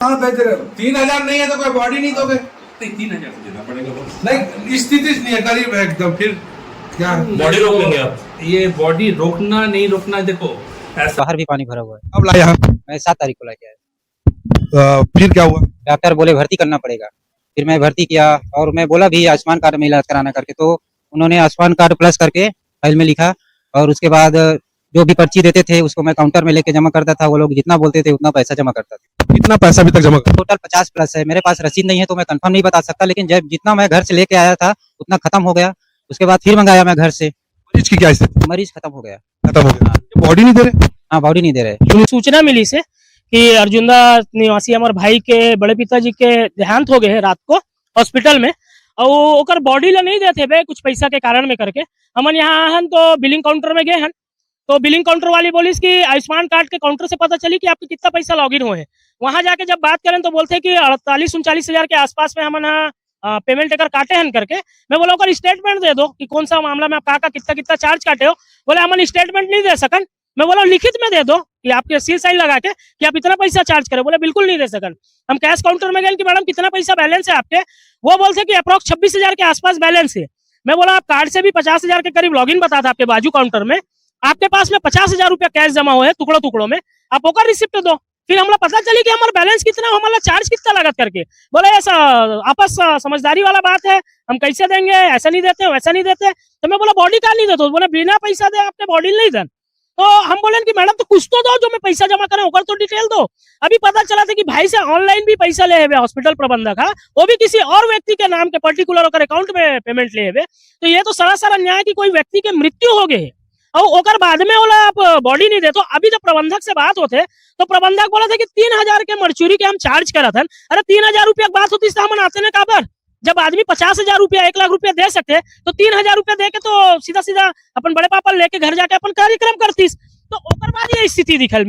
कहाँ भेज रहे हो? 3,000 नहीं है तो कोई बॉडी नहीं दोगे? नहीं 3,000 तो देना पड़ेगा बस। नहीं स्थिति नहीं है, करीब है एकदम, फिर क्या बॉडी रोक लेंगे आप? ये बॉडी रोकना नहीं रोकना देखो ऐसा। बाहर भी पानी भरा हुआ है। अब लाए यहाँ? मैं 7 तारीख को लेके आया। फिर क्या हुआ? डॉक्टर बोले भर्ती करना पड़ेगा। फिर मैं भर्ती किया और मैं बोला भी आयुष्मान कार्ड में इलाज कराना करके, तो उन्होंने आयुष्मान कार्ड प्लस करके फाइल में लिखा और उसके बाद जो भी पर्ची देते थे उसको मैं काउंटर में लेके जमा करता था। वो लोग जितना बोलते थे उतना पैसा जमा करता था। कितना पैसा अभी तक जमा कर? टोटल 50 प्लस है। मेरे पास रसीद नहीं है तो मैं कंफर्म नहीं बता सकता, लेकिन जब जितना मैं घर से लेके आया था उतना खत्म हो गया। उसके बाद फिर मंगाया मैं घर से, मरीज की क्या स्थिति? मरीज खत्म हो गया। खत्म हो गया। बॉडी नहीं दे रहे? हाँ, बॉडी नहीं दे रहे। सूचना मिली से कि अर्जुंदा निवासी हमारे भाई के बड़े पिताजी के देहांत हो गए हैं रात को हॉस्पिटल में, और ओकर बॉडी ला नहीं देते बे कुछ पैसा के कारण में करके। हमन यहाँ हन तो बिलिंग काउंटर में गए हन, तो बिलिंग काउंटर वाली बोली कि आयुष्मान कार्ड के काउंटर से पता चली कि आपके कितना पैसा लॉगिन हुए हैं। वहां जाके जब बात करें तो बोलते हैं कि 48-39 हजार के आसपास में हमन पेमेंट अगर काटे हैं करके। मैं बोला ओकर स्टेटमेंट दे दो कि कौन सा मामला में आप कितना कितना चार्ज काटे हो। बोले हमन स्टेटमेंट नहीं दे सकन। मैं बोला लिखित में दे दो कि आपके सील साइन लगा के कि आप इतना पैसा चार्ज करें। बोले बिल्कुल नहीं दे सकन। हम कैश काउंटर में गए कि मैडम कितना पैसा बैलेंस है आपके, वो बोलते कि अप्रोक्स 26 हजार के आसपास बैलेंस है। मैं बोला आप कार्ड से भी 50 हजार के करीब लॉगिन बता था आपके बाजू काउंटर में, आपके पास में 50 हजार रुपया कैश जमा हुए टुकड़ों टुकड़ों में, आप होकर रिसिप्ट दो। फिर हमारा पता चली कि हमारा बैलेंस कितना, हमारा चार्ज कितना लागत करके। बोले ऐसा आपस समझदारी वाला बात है, हम कैसे देंगे, ऐसा नहीं देते वैसा नहीं देते। तो मैं बोला बॉडी कार्ड नहीं देते? बोले बिना पैसा दे आपने बॉडी नहीं दें। तो हम बोले कि मैडम तो कुछ तो दो जो मैं पैसा जमा करें, होकर तो डिटेल दो। अभी पता चला था कि भाई से ऑनलाइन भी पैसा ले हुए हॉस्पिटल प्रबंधक, वो भी किसी और व्यक्ति के नाम के पर्टिकुलर होकर अकाउंट में पेमेंट ले हुए। तो ये तो सरासर अन्याय की कोई व्यक्ति के मृत्यु हो गए और ओकर बाद में बोला आप बॉडी नहीं दे। तो अभी जब प्रबंधक से बात होते तो प्रबंधक बोला था कि 3,000 के मर्चुरी के हम चार्ज करा था। अरे 3,000 रुपया की बात होती है हम आते ना काबर। जब आदमी 50,000 रुपया 1 लाख रुपया दे सकते तो 3,000 रुपया दे के तो सीधा सीधा अपन बड़े पापा लेके घर जाके अपन कार्यक्रम करतीस। तो ओकर बाद ये स्थिति दिखल मिला।